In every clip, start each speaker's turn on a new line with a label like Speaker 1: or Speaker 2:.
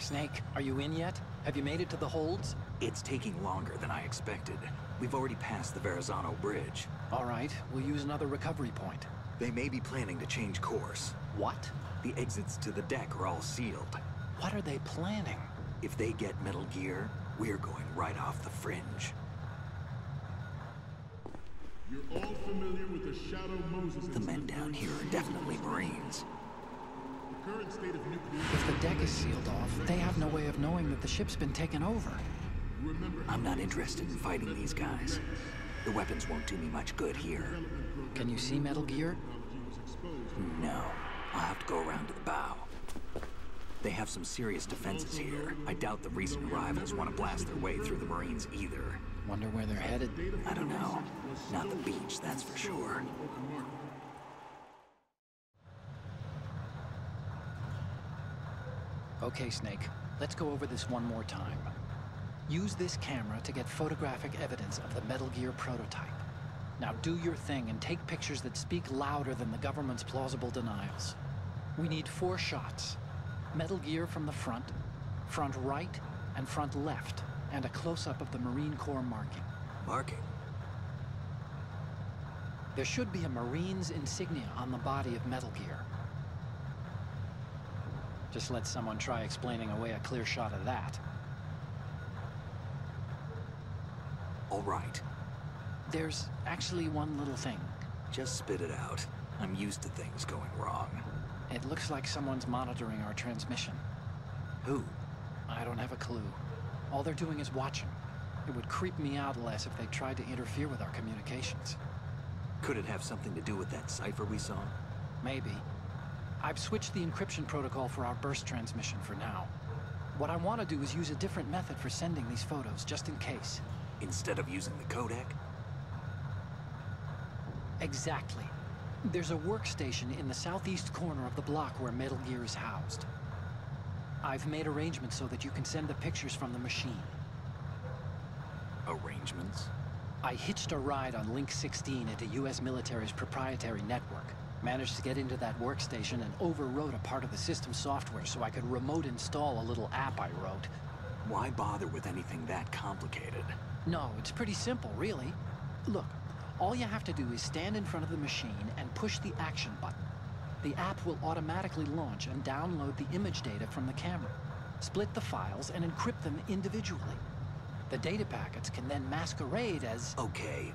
Speaker 1: Snake, are you in yet? Have you made it to the holds?
Speaker 2: It's taking longer than I expected. We've already passed the Verrazano Bridge.
Speaker 1: All right, we'll use another recovery point.
Speaker 2: They may be planning to change course.
Speaker 1: What?
Speaker 2: The exits to the deck are all sealed.
Speaker 1: What are they planning?
Speaker 2: If they get Metal Gear, we're going right off the fringe.
Speaker 3: You're all familiar with the Shadow Moses.
Speaker 2: The men down here are definitely Marines.
Speaker 3: The current state of nuclear...
Speaker 1: If the deck is sealed off, they have no way of knowing that the ship's been taken over.
Speaker 2: I'm not interested in fighting these guys. The weapons won't do me much good here.
Speaker 1: Can you see Metal Gear?
Speaker 2: No. I'll have to go around to the bow. They have some serious defenses here. I doubt the recent arrivals want to blast their way through the Marines either.
Speaker 1: Wonder where they're headed?
Speaker 2: I don't know. Not the beach, that's for sure.
Speaker 1: Okay, Snake. Let's go over this one more time. Use this camera to get photographic evidence of the Metal Gear prototype. Now do your thing and take pictures that speak louder than the government's plausible denials. We need 4 shots. Metal Gear from the front, front right, and front left, and a close-up of the Marine Corps marking.
Speaker 2: Marking?
Speaker 1: There should be a Marine's insignia on the body of Metal Gear. Just let someone try explaining away a clear shot of that.
Speaker 2: All right.
Speaker 1: There's actually one little thing.
Speaker 2: Just spit it out. I'm used to things going wrong.
Speaker 1: It looks like someone's monitoring our transmission.
Speaker 2: Who?
Speaker 1: I don't have a clue. All they're doing is watching. It would creep me out less if they tried to interfere with our communications.
Speaker 2: Could it have something to do with that cipher we saw?
Speaker 1: Maybe. I've switched the encryption protocol for our burst transmission for now. What I want to do is use a different method for sending these photos, just in case.
Speaker 2: Instead of using the codec?
Speaker 1: Exactly. There's a workstation in the southeast corner of the block where Metal Gear is housed. I've made arrangements so that you can send the pictures from the machine.
Speaker 2: Arrangements?
Speaker 1: I hitched a ride on Link 16 into US military's proprietary network. Managed to get into that workstation and overwrote a part of the system software so I could remote install a little app I wrote.
Speaker 2: Why bother with anything that complicated?
Speaker 1: No, it's pretty simple, really. Look, all you have to do is stand in front of the machine and push the action button. The app will automatically launch and download the image data from the camera, split the files, and encrypt them individually. The data packets can then masquerade as...
Speaker 2: Okay.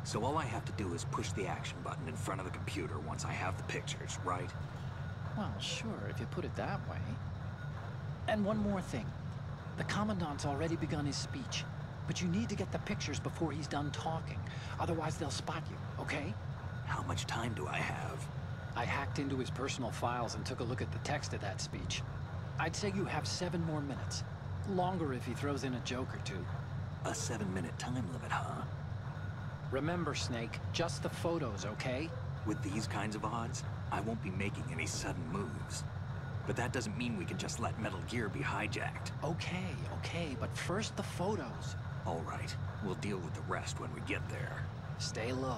Speaker 2: So all I have to do is push the action button in front of the computer once I have the pictures, right?
Speaker 1: Well, sure, if you put it that way. And one more thing. The Commandant's already begun his speech, but you need to get the pictures before he's done talking. Otherwise, they'll spot you, okay?
Speaker 2: How much time do I have?
Speaker 1: I hacked into his personal files and took a look at the text of that speech. I'd say you have 7 more minutes. Longer if he throws in a joke or two.
Speaker 2: A 7-minute time limit, huh?
Speaker 1: Remember, Snake, just the photos, okay?
Speaker 2: With these kinds of odds, I won't be making any sudden moves. But that doesn't mean we can just let Metal Gear be hijacked.
Speaker 1: Okay, but first the photos.
Speaker 2: All right, we'll deal with the rest when we get there.
Speaker 1: Stay low.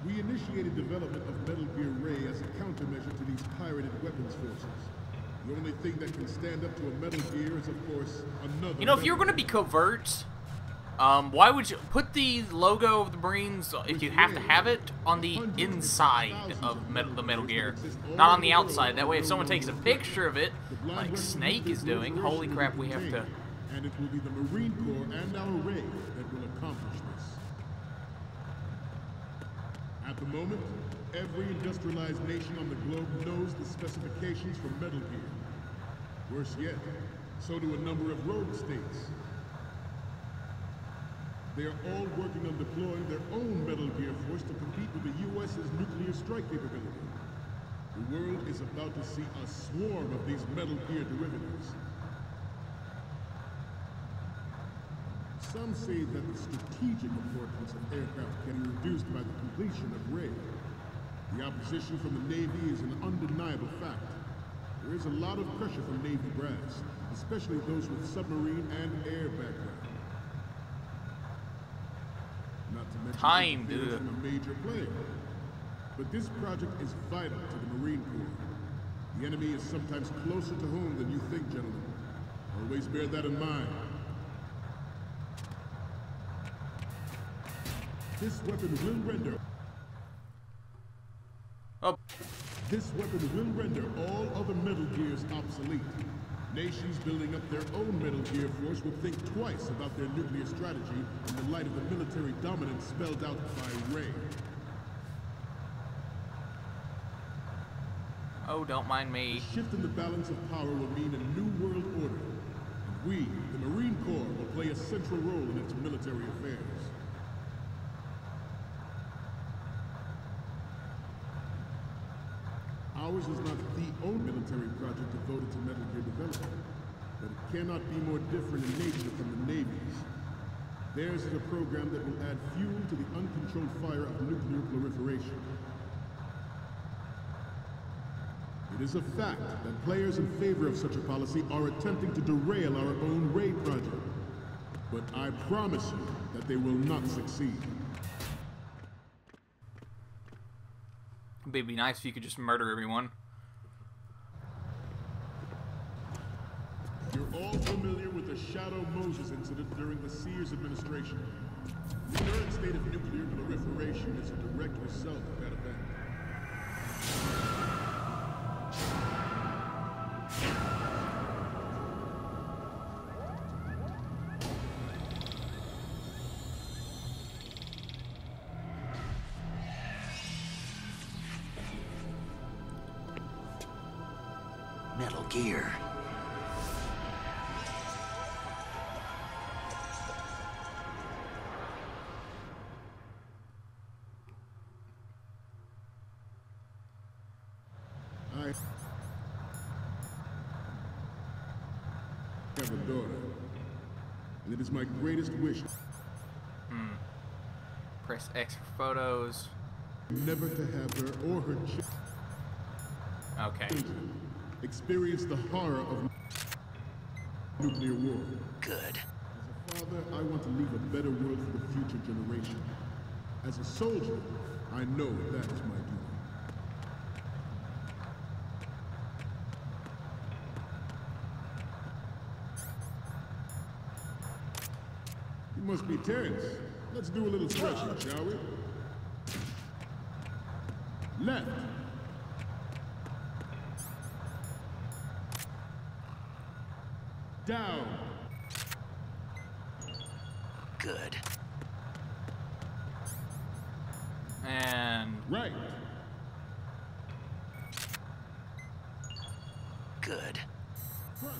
Speaker 3: We initiated development of Metal Gear Ray as a countermeasure to these pirated weapons forces. The only thing that can stand up to a Metal Gear is, of course, another...
Speaker 4: You know, if you're going to be covert, why would you put the logo of the Marines, if you have to have it, on the inside of the Metal Gear, not on the outside? That way, if someone takes a picture of it, like Snake is doing, holy crap, we have to...
Speaker 3: And it will be the Marine Corps and our Ray that will accomplish this. At the moment, every industrialized nation on the globe knows the specifications for Metal Gear. Worse yet, so do a number of rogue states. They are all working on deploying their own Metal Gear force to compete with the U.S.'s nuclear strike capability. The world is about to see a swarm of these Metal Gear derivatives. Some say that the strategic importance of aircraft can be reduced by the completion of Ray. The opposition from the Navy is an undeniable fact. There is a lot of pressure from Navy brass, especially those with submarine and air background. Not to mention
Speaker 4: Time,
Speaker 3: a major player. But this project is vital to the Marine Corps. The enemy is sometimes closer to home than you think, gentlemen. Always bear that in mind. This weapon will render...
Speaker 4: Oh.
Speaker 3: This weapon will render all other Metal Gears obsolete. Nations building up their own Metal Gear force will think twice about their nuclear strategy in the light of the military dominance spelled out by Ray.
Speaker 4: Oh, don't mind me.
Speaker 3: The shift in the balance of power will mean a new world order. And we, the Marine Corps, will play a central role in its military affairs. Ours is not the only military project devoted to Metal Gear development, but it cannot be more different in nature from the Navy's. Theirs is a program that will add fuel to the uncontrolled fire of nuclear proliferation. It is a fact that players in favor of such a policy are attempting to derail our own Ray project. But I promise you that they will not succeed.
Speaker 4: It'd be nice if you could just murder everyone.
Speaker 3: You're all familiar with the Shadow Moses incident during the Sears administration. The current state of nuclear proliferation is a direct result of that event.
Speaker 2: Metal Gear.
Speaker 3: I have a daughter, and it is my greatest wish
Speaker 4: Press X for photos.
Speaker 3: never to have her or her
Speaker 4: Okay.
Speaker 3: children experience the horror of nuclear war.
Speaker 2: Good.
Speaker 3: As a father, I want to leave a better world for the future generation. As a soldier, I know that is my duty. You must be tense. Let's do a little stretching, shall we? Left. Down.
Speaker 2: Good.
Speaker 4: And
Speaker 3: Right.
Speaker 2: Good.
Speaker 3: Front.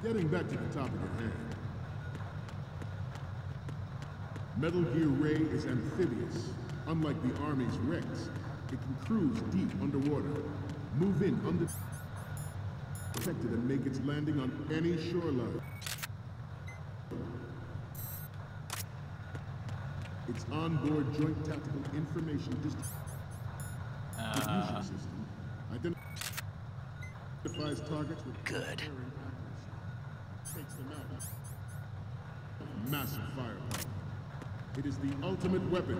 Speaker 3: Getting back to the topic at hand. Metal Gear Ray is amphibious. Unlike the Army's Rex, it can cruise deep underwater, move in undetected, and make its landing on any shoreline. Its onboard Joint Tactical Information Distribution System identifies targets with
Speaker 2: Good.
Speaker 3: takes them out. Massive firepower. It is the ultimate weapon,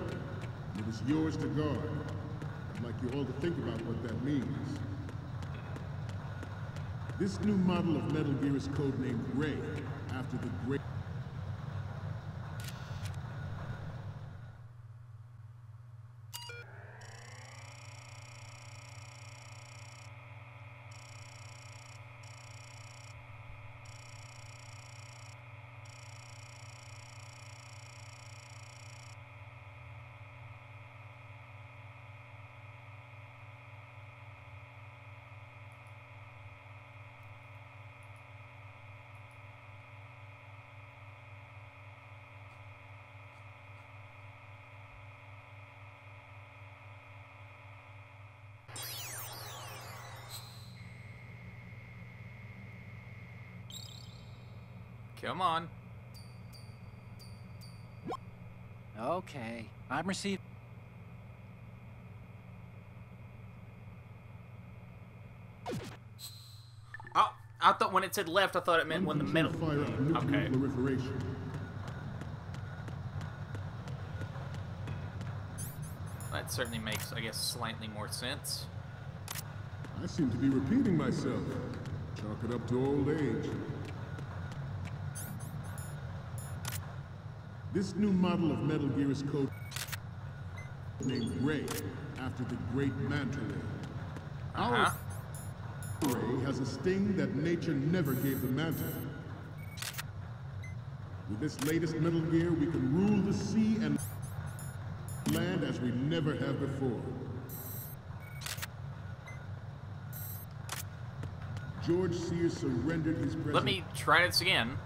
Speaker 3: and it is yours to guard. I'd like you all to think about what that means. This new model of Metal Gear is codenamed Ray, after the great...
Speaker 4: come on.
Speaker 1: Okay, I'm receiving.
Speaker 4: Oh, I thought when it said left, I thought it meant when the metal.
Speaker 3: Fire up nuclear
Speaker 4: Okay.
Speaker 3: proliferation.
Speaker 4: That certainly makes, I guess, slightly more sense.
Speaker 3: I seem to be repeating myself. Chalk it up to old age. This new model of Metal Gear is code named Ray, after the great Manta Ray. Our Ray has a sting that nature never gave the Manta. With this latest Metal Gear, we can rule the sea and land as we never have before. George Sears surrendered his presence.
Speaker 4: Let me try this again.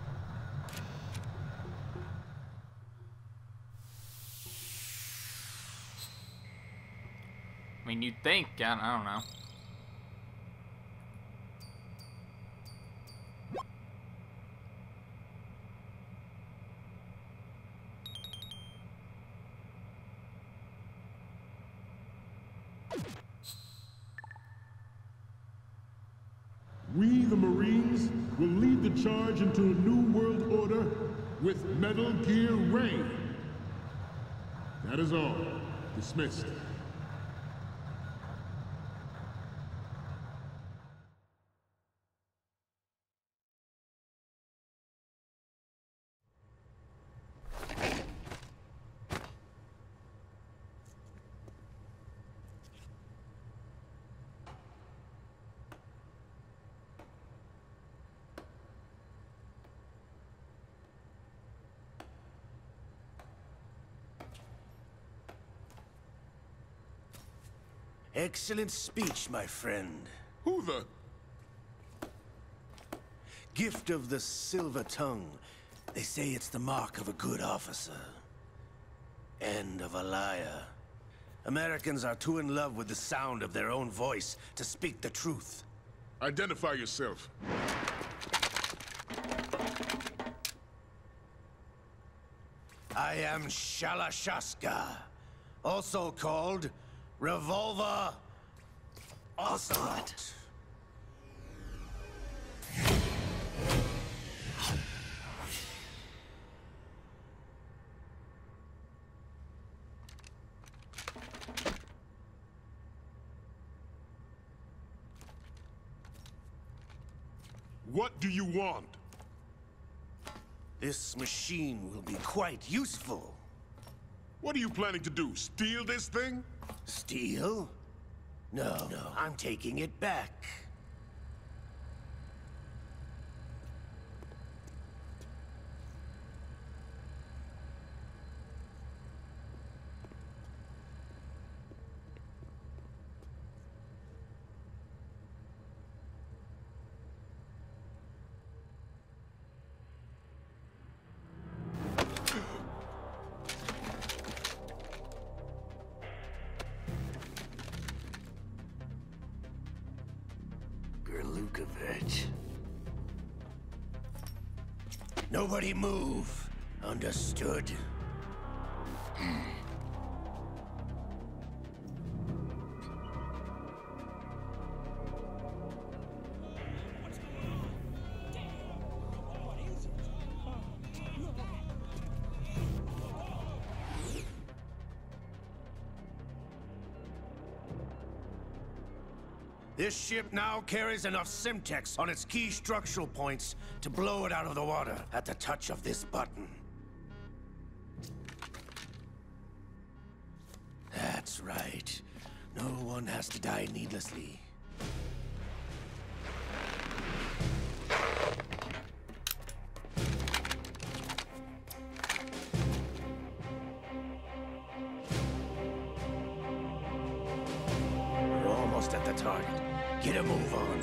Speaker 4: I mean, you'd think, I don't know.
Speaker 3: We, the Marines, will lead the charge into a new world order with Metal Gear Ray. That is all. Dismissed.
Speaker 5: Excellent speech, my friend.
Speaker 3: Who the?
Speaker 5: Gift of the silver tongue. They say it's the mark of a good officer. And of a liar. Americans are too in love with the sound of their own voice to speak the truth.
Speaker 3: Identify yourself.
Speaker 5: I am Shalashaska, also called Revolver Ocelot.
Speaker 3: What do you want?
Speaker 5: This machine will be quite useful.
Speaker 3: What are you planning to do? Steal this thing?
Speaker 5: Steal? No, I'm taking it back. Lukovich. Nobody move. Understood? This ship now carries enough Simtex on its key structural points to blow it out of the water at the touch of this button. That's right. No one has to die needlessly. We're almost at the target. Get a move on.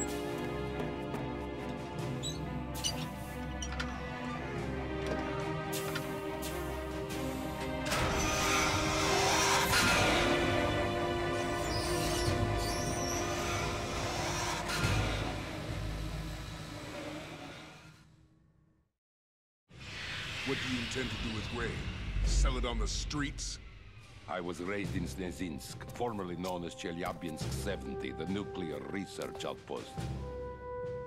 Speaker 3: What do you intend to do with Ray? Sell it on the streets?
Speaker 6: I was raised in Snezinsk, formerly known as Chelyabinsk 70, the nuclear research outpost.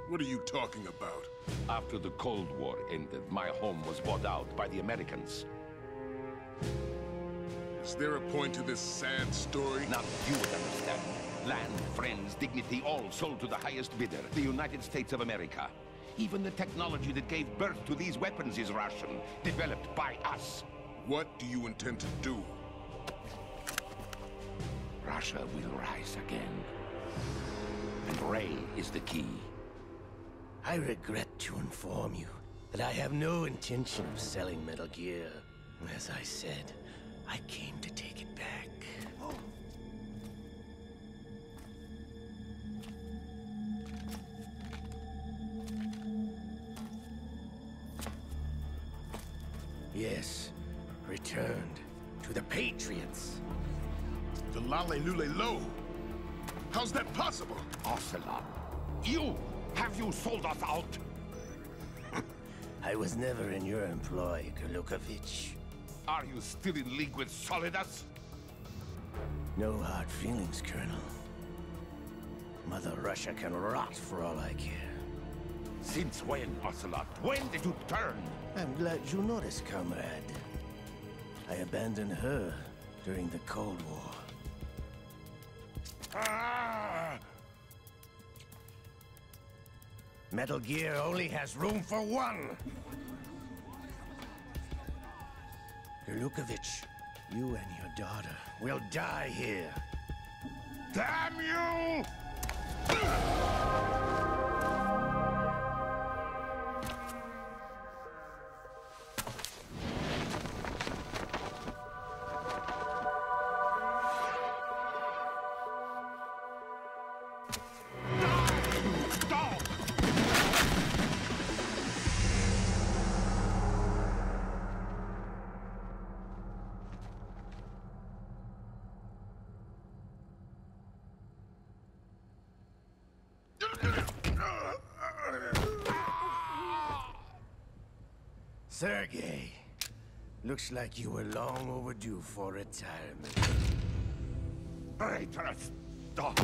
Speaker 3: What are you talking about?
Speaker 6: After the Cold War ended, my home was bought out by the Americans.
Speaker 3: Is there a point to this sad story?
Speaker 6: Now you would understand. Land, friends, dignity, all sold to the highest bidder, the United States of America. Even the technology that gave birth to these weapons is Russian, developed by us.
Speaker 3: What do you intend to do?
Speaker 6: Russia will rise again. And Ray is the key.
Speaker 5: I regret to inform you that I have no intention of selling Metal Gear. As I said, I came to take it back. Yes, returned to the Patriots.
Speaker 3: The Lale Lule Lo? How's that possible?
Speaker 6: Ocelot, have you sold us out?
Speaker 5: I was never in your employ, Kurlukovich.
Speaker 6: Are you still in league with Solidus?
Speaker 5: No hard feelings, Colonel. Mother Russia can rot for all I care.
Speaker 6: Since when, Ocelot? When did you turn?
Speaker 5: I'm glad you noticed, comrade. I abandoned her during the Cold War. Metal Gear only has room for one! Kurlukovich, you and your daughter will die here.
Speaker 6: Damn you!
Speaker 5: Sergei, looks like you were long overdue for retirement.
Speaker 6: Traitorous dog!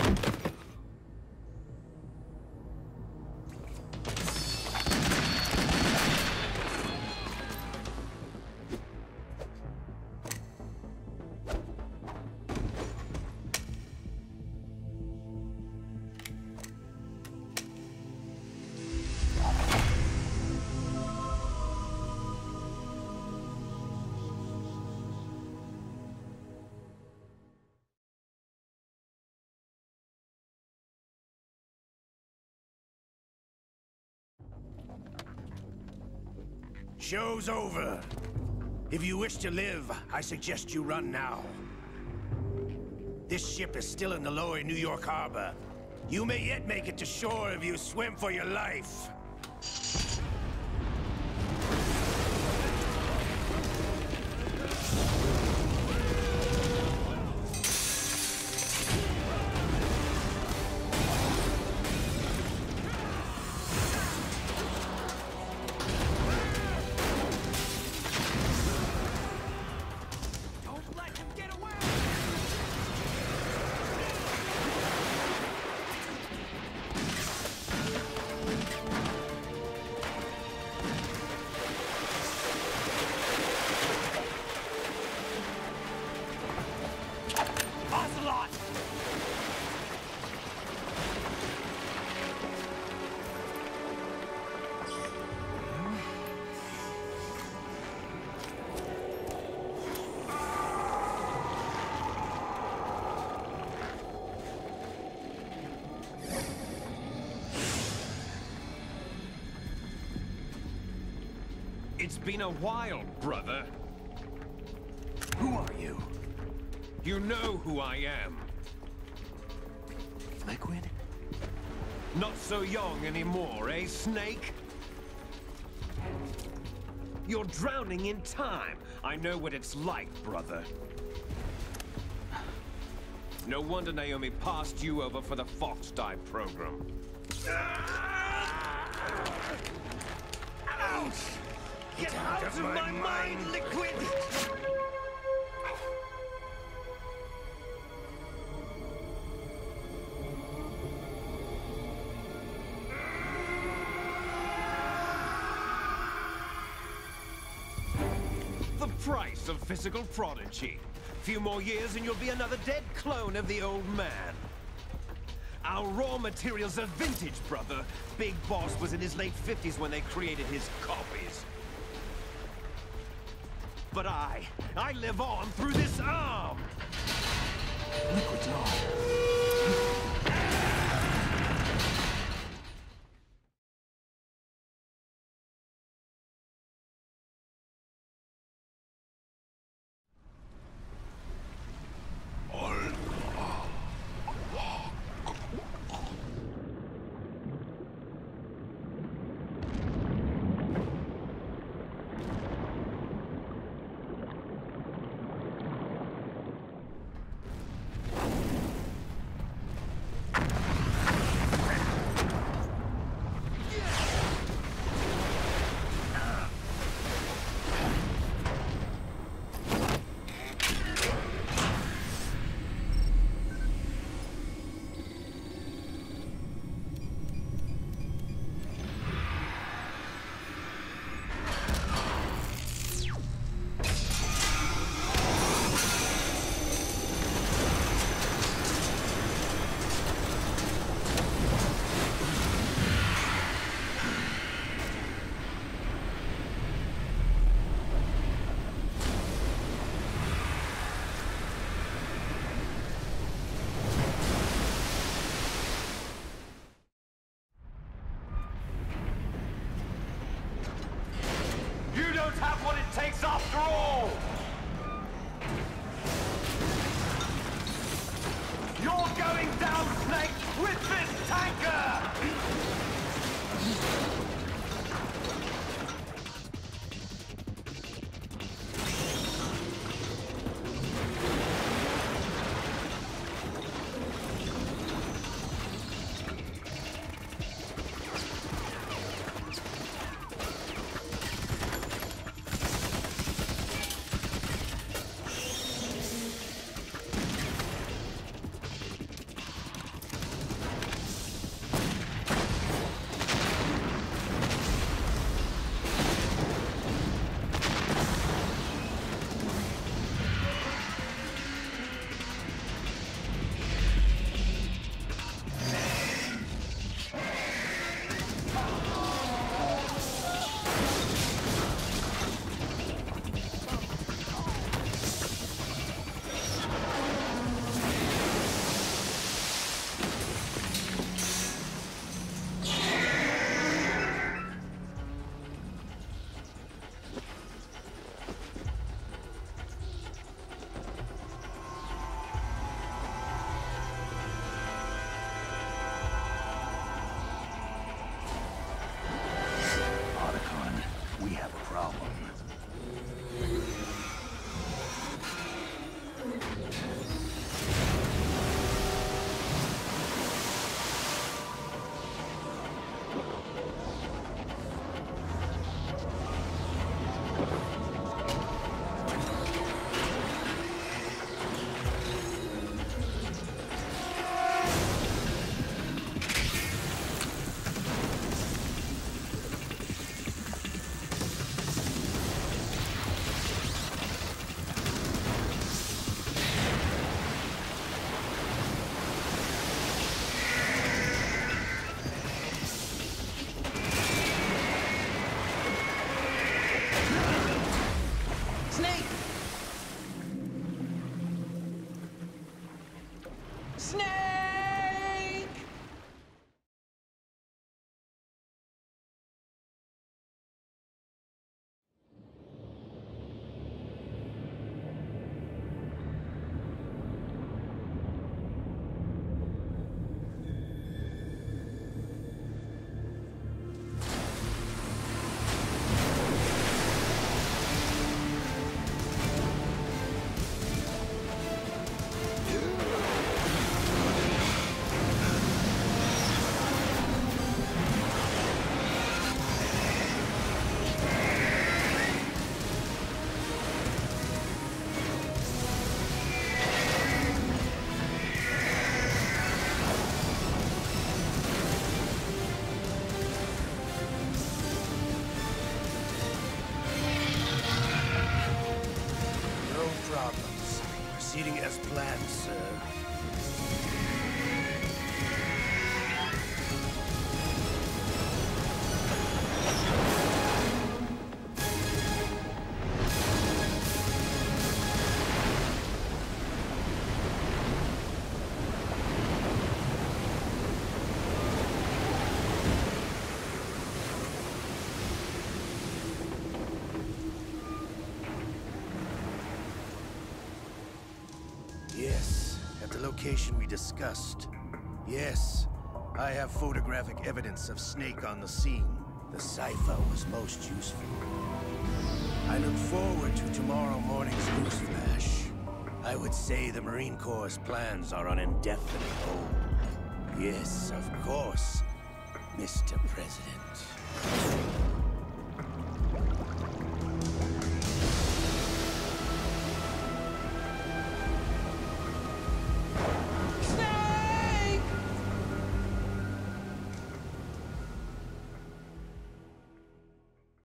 Speaker 5: Show's over. If you wish to live, I suggest you run now. This ship is still in the lower New York harbor. You may yet make it to shore if you swim for your life.
Speaker 7: It's been a while, brother.
Speaker 5: Who are you?
Speaker 7: You know who I am.
Speaker 5: Liquid?
Speaker 7: Not so young anymore, eh, Snake? You're drowning in time. I know what it's like, brother. No wonder Naomi passed you over for the Fox Die program.
Speaker 5: Ouch!
Speaker 7: Get out of my mind, Liquid! price of physical prodigy. Few more years and you'll be another dead clone of the old man. Our raw materials are vintage, brother. Big Boss was in his late 50s when they created his copies. But I live on through this arm!
Speaker 2: Liquid's on.
Speaker 7: Have what it takes after all! You're going down, Snake, with this tanker!
Speaker 5: as planned, sir. Yes, at the location we discussed. Yes, I have photographic evidence of Snake on the scene. The cipher was most useful. I look forward to tomorrow morning's news flash. I would say the Marine Corps' plans are on indefinite hold. Yes, of course, Mr. President.